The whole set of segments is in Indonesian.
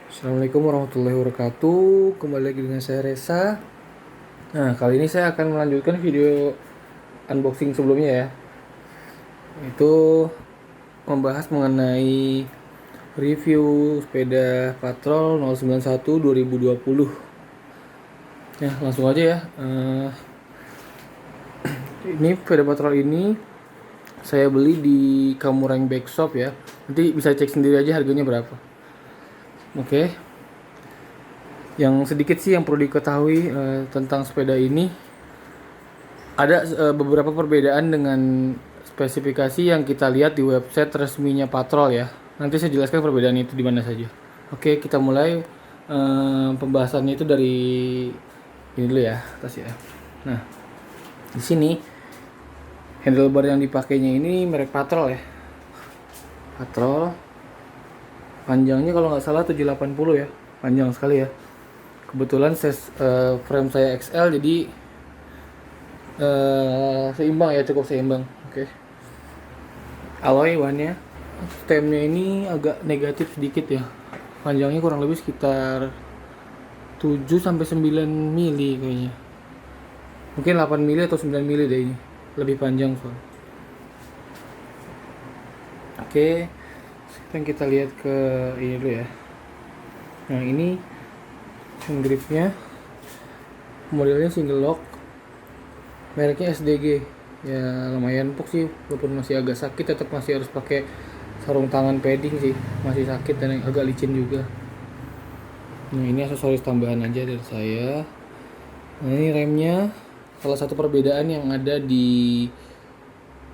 Assalamualaikum warahmatullahi wabarakatuh. Kembali lagi dengan saya Reza. Nah, kali ini saya akan melanjutkan video unboxing sebelumnya ya. Itu membahas mengenai review sepeda Patrol 091 2020. Ya, langsung aja ya. Ini sepeda Patrol ini saya beli di Kamureng Bike Shop ya. Nanti bisa cek sendiri aja harganya berapa. Oke. Yang sedikit sih yang perlu diketahui tentang sepeda ini, ada beberapa perbedaan dengan spesifikasi yang kita lihat di website resminya Patrol ya. Nanti saya jelaskan perbedaan itu di mana saja. Oke, kita mulai pembahasannya itu dari ini dulu ya, atas ya. Nah, di sini handlebar yang dipakainya ini merek Patrol ya. Patrol. Panjangnya kalau nggak salah 780 ya. Panjang sekali ya. Kebetulan frame saya XL jadi seimbang ya, cukup seimbang. Oke. Alloy bahannya, stemnya ini agak negatif sedikit ya. Panjangnya kurang lebih sekitar 7 sampai 9 mili kayaknya. Mungkin 8 mili atau 9 mili deh ini. Lebih panjang soalnya. Oke. Sekarang kita lihat ke ini dulu ya. Nah, ini gripnya, modelnya single lock, mereknya SDG. Ya lumayan empuk sih, walaupun masih agak sakit, tetap masih harus pakai sarung tangan padding sih, masih sakit dan agak licin juga. Nah, ini aksesoris tambahan aja dari saya. Nah, ini remnya, salah satu perbedaan yang ada di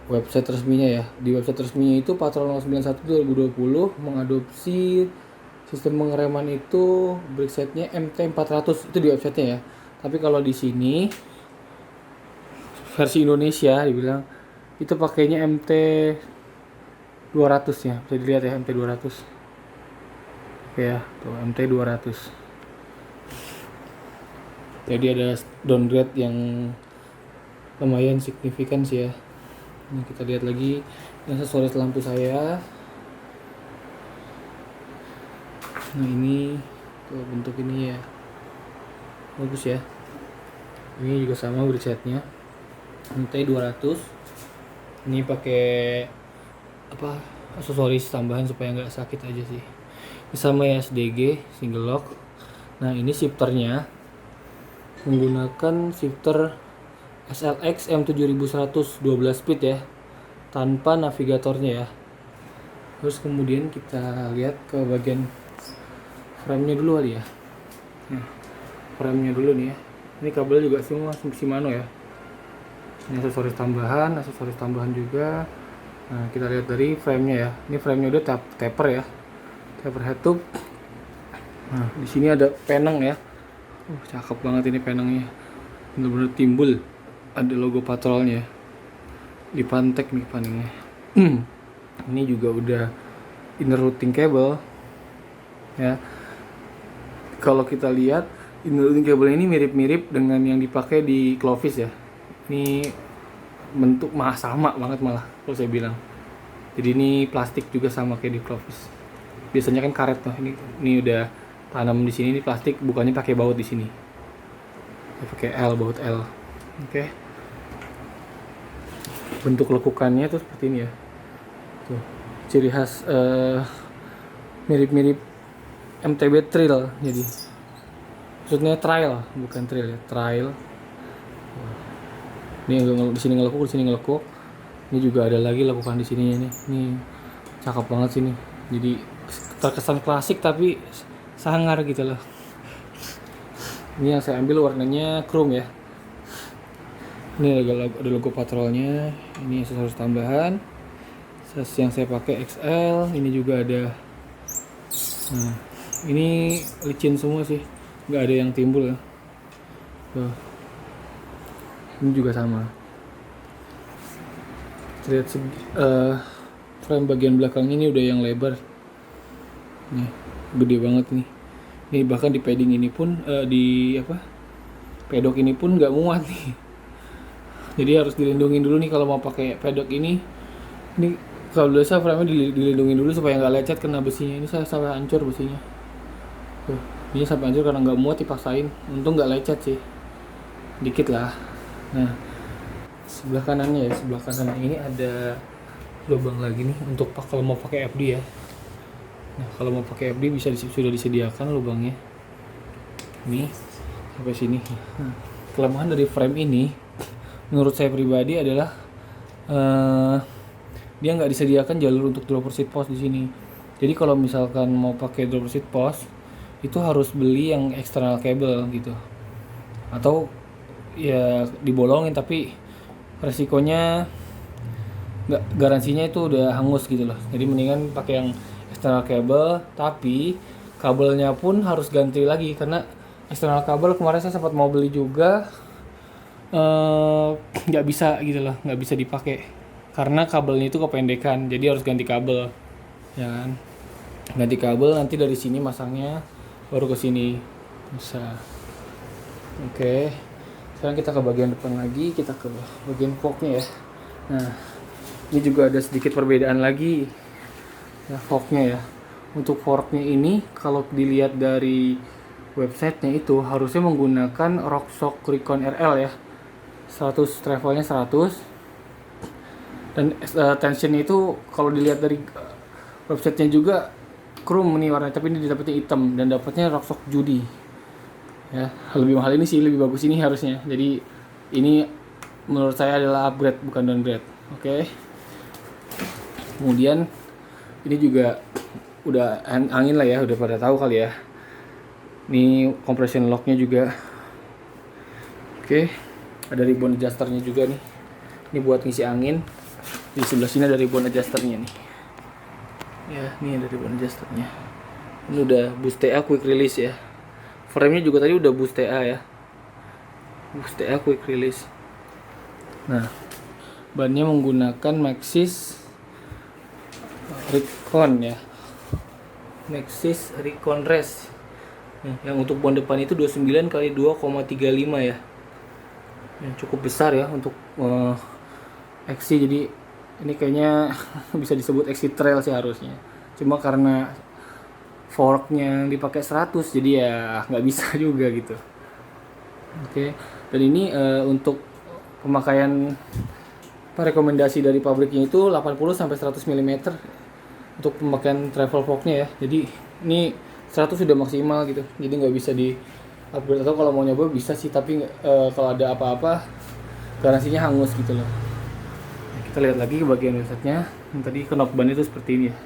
website resminya ya. Di website resminya itu Patrol 091 2020 mengadopsi sistem pengereman itu brake setnya MT400, itu di websitenya ya. Tapi kalau di sini versi Indonesia dibilang itu pakainya MT200 ya. Bisa dilihat ya, MT200. Oke ya, tuh MT200. Jadi ada downgrade yang lumayan signifikan sih ya. Ini kita lihat lagi aksesoris lampu saya. Nah, ini tuh bentuk ini ya, bagus ya. Ini juga sama brake setnya MT200. Ini pakai apa, aksesoris tambahan supaya nggak sakit aja sih. Ini sama ya, SDG single lock. Nah, ini shifternya menggunakan shifter SLX M7100 12 speed ya, tanpa navigatornya ya. Terus kemudian kita lihat ke bagian frame-nya dulu kali ya. Nah, frame-nya dulu nih ya. Ini kabel juga semua Shimano ya. Ini aksesoris tambahan juga. Nah, kita lihat dari frame-nya ya. Ini frame-nya udah taper ya. Taper head tube. Nah, di sini ada peneng ya. Cakep banget ini penengnya. Bener-bener timbul. Ada logo Patrolnya. Di pantek nih penengnya. Ini juga udah inner routing cable ya. Kalau kita lihat inner routing cable ini mirip-mirip dengan yang dipakai di Clovis ya. Ini bentuk sama banget malah kalau saya bilang. Jadi ini plastik juga sama kayak di Clovis. Biasanya kan karet tuh. Ini udah tanam di sini, ini plastik, bukannya pakai baut di sini. Pakai L, baut L. Oke. Bentuk lekukannya tuh seperti ini ya. Tuh. Ciri khas mirip-mirip MTB Trail, jadi maksudnya trail bukan trail ya, trail. Ini di sini ngelekuk, di sini ngelekuk. Ini juga ada lagi lekukan di sininya nih. Ini cakep banget sini. Jadi terkesan klasik tapi sangar gitu loh. Ini yang saya ambil warnanya chrome ya. Ini ada logo Patrolnya. Ini aksesoris tambahan. Size yang saya pakai XL. Ini juga ada. Nah, ini licin semua sih, nggak ada yang timbul ya. Tuh. Ini juga sama. Lihat frame bagian belakangnya ini udah yang lebar. Nih, gede banget nih. Ini bahkan di padding ini pun pedok ini pun nggak muat nih. Jadi harus dilindungin dulu nih kalau mau pakai pedok ini. Ini kalau biasa frame-nya dilindungi dulu supaya nggak lecet kena besinya. Ini saya sampai hancur besinya. Ini sampai hancur karena nggak muat dipaksain. Untung nggak lecet sih, dikit lah. Nah, sebelah kanannya ya, sebelah kanan ini ada lubang lagi nih untuk kalau mau pakai FD ya. Nah, kalau mau pakai FD sudah disediakan lubangnya. Nih, sampai sini. Nah, kelemahan dari frame ini menurut saya pribadi adalah dia nggak disediakan jalur untuk dropper seat post di sini. Jadi kalau misalkan mau pakai dropper seat post itu harus beli yang external cable gitu, atau ya dibolongin, tapi resikonya nggak, garansinya itu udah hangus gitu loh. Jadi mendingan pakai yang external cable, tapi kabelnya pun harus ganti lagi karena external kabel kemarin saya sempat mau beli juga nggak bisa gitu loh, nggak bisa dipakai karena kabelnya itu kependekan, jadi harus ganti kabel ya kan. Ganti kabel, nanti dari sini masangnya baru ke sini bisa. Oke, sekarang kita ke bagian depan lagi, kita ke bagian forknya ya. Nah, ini juga ada sedikit perbedaan lagi ya forknya ya. Untuk forknya ini kalau dilihat dari websitenya itu harusnya menggunakan Rocksock Recon RL ya, 100 travelnya 100, dan tensionnya itu kalau dilihat dari websitenya juga chrome nih warnanya, tapi ini dapetnya hitam dan dapatnya Rocksock Judy ya. Lebih mahal ini sih, lebih bagus ini harusnya. Jadi ini menurut saya adalah upgrade bukan downgrade. Oke. Kemudian ini juga udah angin lah ya, udah pada tahu kali ya. Ini compression locknya juga. Oke, ada ribbon adjusternya juga nih. Ini buat ngisi angin. Di sebelah sini ada ribbon adjusternya nih. Ya, ini ada ribbon adjusternya. Ini udah boost TA quick release ya. Frame-nya juga tadi udah boost TA ya. Boost TA quick release. Nah, bannya menggunakan Maxxis Recon ya. Maxxis Recon Race. Yang untuk ban depan itu 29 kali 2,35 ya. Yang cukup besar ya untuk XC, jadi ini kayaknya bisa disebut XC Trail sih harusnya. Cuma karena forknya yang dipakai 100 jadi ya nggak bisa juga gitu. Oke. Dan ini untuk pemakaian rekomendasi dari pabriknya itu 80 sampai 100 mm untuk pemakaian travel forknya ya. Jadi ini 100 sudah maksimal gitu. Jadi nggak bisa di upgrade, atau kalau mau nyoba bisa sih, tapi kalau ada apa-apa garansinya hangus gitu loh. Kita lihat lagi ke bagian websitenya. Yang tadi knob ban itu seperti ini ya.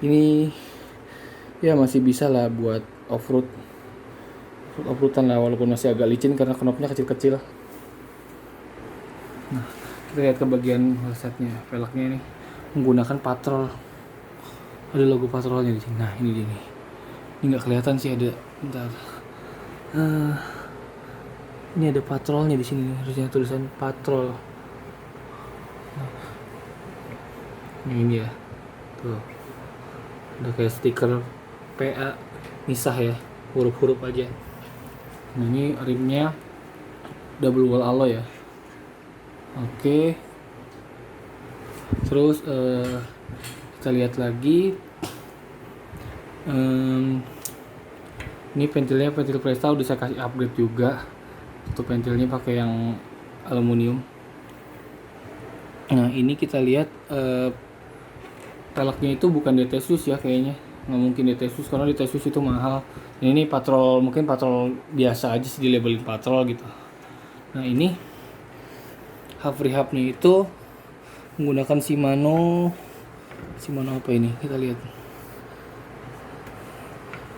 Ini ya masih bisa lah buat off-roadan lah, walaupun masih agak licin karena knobnya kecil-kecil. Nah, kita lihat ke bagian websitenya. Velgnya ini menggunakan Patrol. Ada logo Patrolnya di sini. Nah, ini dia nih. Ini nggak kelihatan sih, ada. Bentar. Ini ada Patrolnya di sini. Harusnya tulisan Patrol. Ini ya, tuh udah kayak stiker PA misah ya, huruf-huruf aja. Nah, ini rimnya double wall alloy ya. Oke. Terus kita lihat lagi, ini ventilnya ventil Presta udah saya kasih upgrade juga. Untuk ventilnya pakai yang aluminium. Nah, ini kita lihat peleknya itu bukan DT-SUS ya kayaknya. Nggak mungkin DT-SUS karena DT-SUS itu mahal. Ini patrol, mungkin patrol biasa aja sih, di labelin patrol gitu. Nah, ini hub rehab-nya itu menggunakan Shimano apa ini? Kita lihat.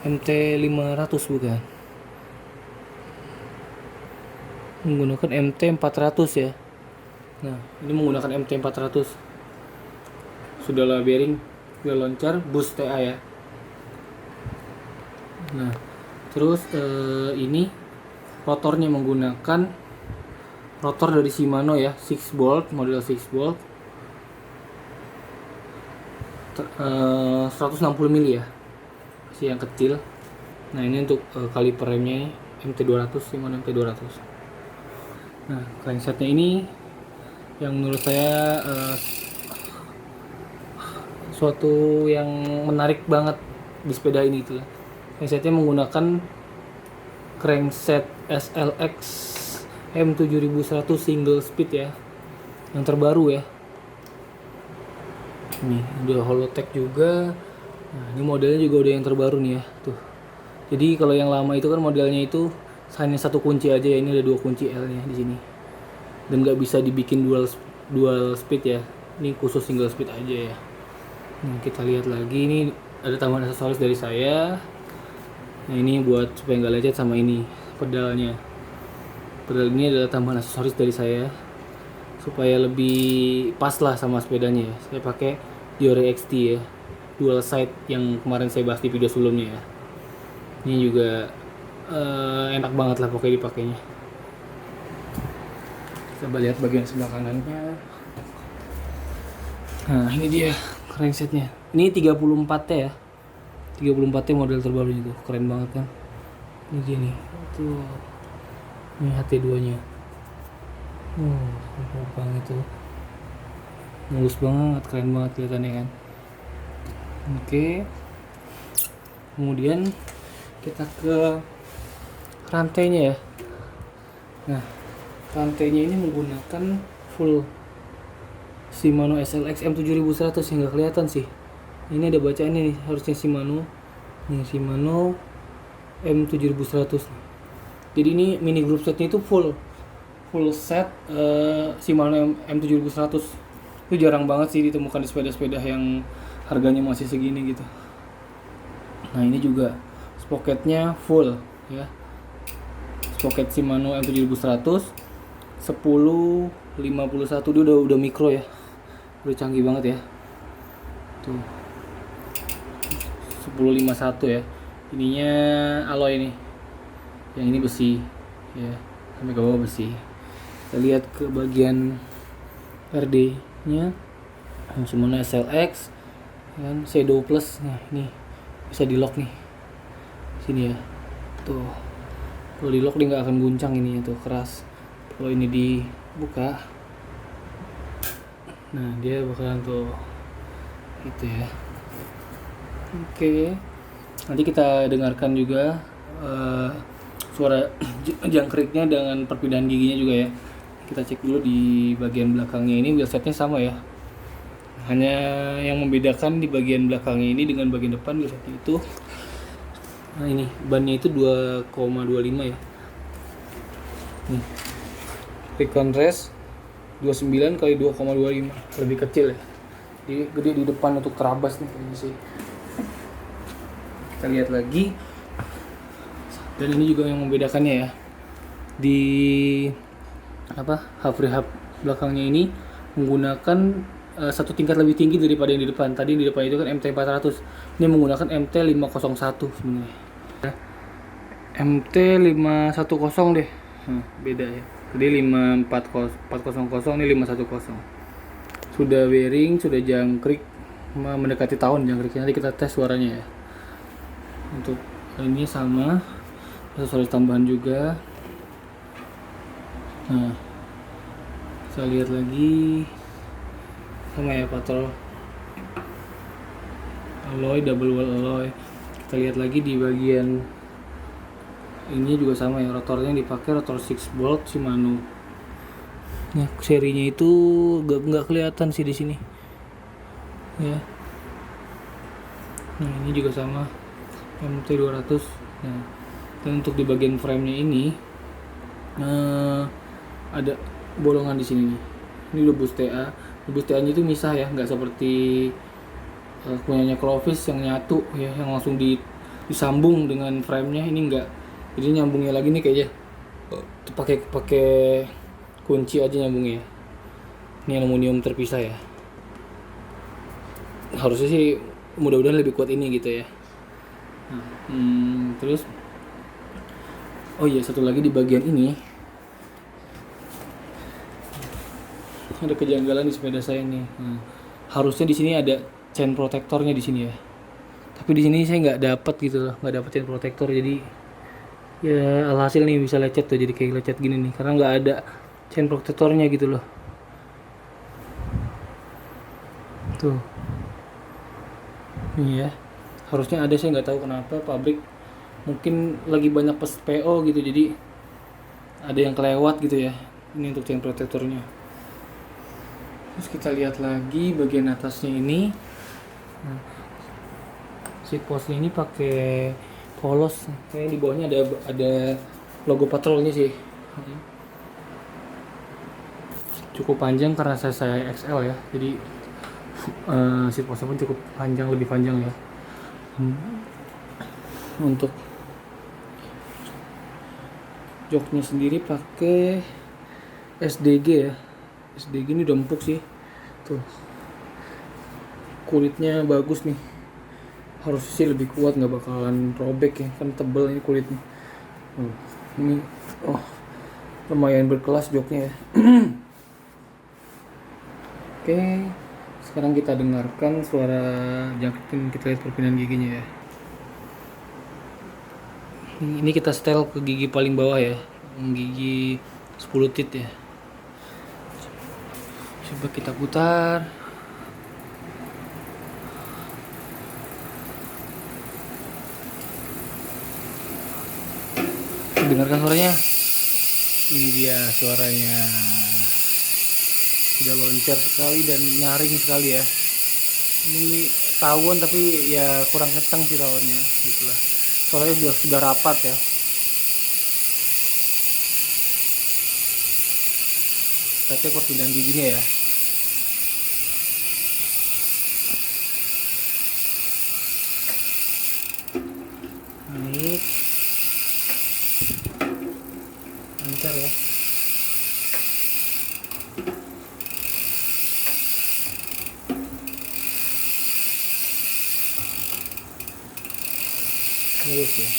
MT500 bukan. Menggunakan MT400 ya. Nah, ini menggunakan MT400. Sudah lah bearing, sudah loncar, boost TA ya. Nah, terus ini rotornya menggunakan rotor dari Shimano ya, 6 bolt, model 6 bolt, 160 mili ya, masih yang kecil. Nah, ini untuk kaliper remnya MT200, Shimano MT200. Nah, cranksetnya ini yang menurut saya suatu yang menarik banget di sepeda ini itu ya. Cranksetnya menggunakan crankset SLX M7100 single speed ya, yang terbaru ya. Nih udah Holotech juga. Nah ini modelnya juga udah yang terbaru nih ya tuh. Jadi kalau yang lama itu kan modelnya itu hanya satu kunci aja ya, ini ada dua kunci L nya di sini. Dan nggak bisa dibikin dual speed ya. Ini khusus single speed aja ya. Nah, kita lihat lagi, ini ada tambahan aksesoris dari saya. Nah ini buat supaya nggak lecet sama ini pedalnya. Pedal ini adalah tambahan aksesoris dari saya supaya lebih pas lah sama sepedanya ya. Saya pakai Diore XT ya, dual side yang kemarin saya bahas di video sebelumnya ya. Ini juga enak banget lah pokoknya dipakainya. Coba lihat bagian sebelah kanannya. Nah ini dia cranksetnya. Ini 34T ya, 34T model terbaru itu, keren banget kan. Ini dia nih, tuh ini HT2 nya. Banget tuh, mulus banget, keren banget kelihatannya kan. Oke, kemudian kita ke rantainya ya. Nah rantainya ini menggunakan full Shimano SLX M7100 yang nggak kelihatan sih. Ini ada bacaannya nih, harusnya Shimano. Nih Shimano M7100. Jadi ini mini group setnya itu full set Shimano M7100. Itu jarang banget sih ditemukan di sepeda-sepeda yang harganya masih segini gitu. Nah ini juga sprocketnya full ya. Sprocket Shimano M7100 1051, dia udah mikro ya. Udah canggih banget ya. Tuh. 1051 ya. Ininya alloy nih. Yang ini besi ya. Sampai ke bawah besi. Kita lihat ke bagian RD-nya. Shimano SLX kan Shadow Plus. Nah, ini bisa di lock nih. Sini ya. Tuh. Kalau di lock dia nggak akan guncang ini tuh, keras. Kalau ini dibuka, nah dia bakalan tuh gitu ya. Oke, nanti kita dengarkan juga suara jangkriknya dengan perpindahan giginya juga ya. Kita cek dulu di bagian belakangnya. Ini wheelsetnya sama ya, hanya yang membedakan di bagian belakangnya ini dengan bagian depan wheelsetnya itu. Nah ini bannya itu 2,25 ya. Nih Recon Race 29 kali 2,25, lebih kecil ya. Jadi gede di depan untuk terabas nih ini sih. Kita lihat lagi. Dan ini juga yang membedakannya ya. Di hub rehab belakangnya ini menggunakan satu tingkat lebih tinggi daripada yang di depan. Tadi yang di depan itu kan MT400. Ini menggunakan MT501 sebenarnya. MT510 deh. Beda ya. Jadi 400, ini 510. Sudah bearing, sudah jangkrik, mendekati tahun jangkriknya. Nanti kita tes suaranya ya. Untuk ini sama, aksesoris tambahan juga. Nah, kita lihat lagi sama ya, patrol alloy, double wall alloy. Kita lihat lagi di bagian ini juga sama ya, rotornya dipakai rotor 6 bolt Shimano. Nah, serinya itu nggak kelihatan sih di sini. Ya. Nah, ini juga sama MT200. Nah, dan untuk di bagian frame-nya ini ada bolongan di sini nih. Ini lubus TA. Lubus TA-nya itu misah ya, nggak seperti punyanya Clovis yang nyatu ya, yang langsung disambung dengan frame-nya. Ini enggak. Jadi nyambungnya lagi nih kayaknya pakai kunci aja nyambungnya. Ini aluminium terpisah ya. Harusnya sih mudah-mudahan lebih kuat ini gitu ya. Nah, terus oh iya, satu lagi di bagian ini ada kejanggalan di sepeda saya nih. Nah, harusnya di sini ada chain protectornya di sini ya. Tapi di sini saya nggak dapat gitu loh, nggak dapat chain protector. Jadi ya alhasil nih bisa lecet tuh, jadi kayak lecet gini nih karena nggak ada chain protectornya gitu loh. Tuh. Ini ya. Harusnya ada, saya nggak tahu kenapa pabrik mungkin lagi banyak PO gitu, jadi ada yang kelewat gitu ya. Ini untuk chain protectornya. Terus kita lihat lagi bagian atasnya ini. Nah, seat postnya ini pakai polos, kayak di bawahnya ada logo patrolnya sih. Cukup panjang karena saya XL ya, jadi seat postnya pun cukup panjang, lebih panjang ya. Untuk joknya sendiri pakai SDG ya. SDG ini udah empuk sih. Tuh. Kulitnya bagus nih. Harusnya sih lebih kuat, nggak bakalan robek ya, kan tebel ini kulitnya. Ini lumayan berkelas joknya ya. Oke, sekarang kita dengarkan suara jangkrik, kita lihat perpindahan giginya ya. Ini kita setel ke gigi paling bawah ya, gigi 10 tit ya. Coba kita putar. Dengarkan suaranya. Ini dia suaranya. Sudah loncat sekali dan nyaring sekali ya. Ini tawon tapi ya kurang kencang sih tawonnya, gitulah. Suaranya sudah rapat ya. Kita cek perpindahan giginya ya. Ini lancar ya. Lurus ya.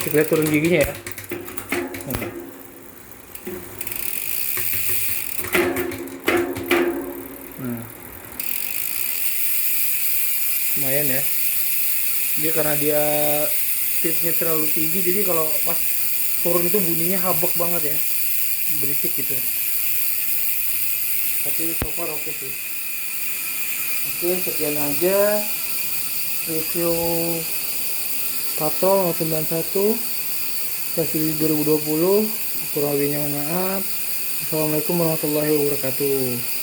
Kita lihat turun giginya ya. Nah, lumayan ya. Dia karena dia speednya terlalu tinggi, jadi kalau pas turun itu bunyinya habek banget ya, berisik gitu. Tapi so far oke sih. Oke, sekian aja review Patrol 91 versi 2020. Kurang lebihnya mohon maaf. Assalamualaikum warahmatullahi wabarakatuh.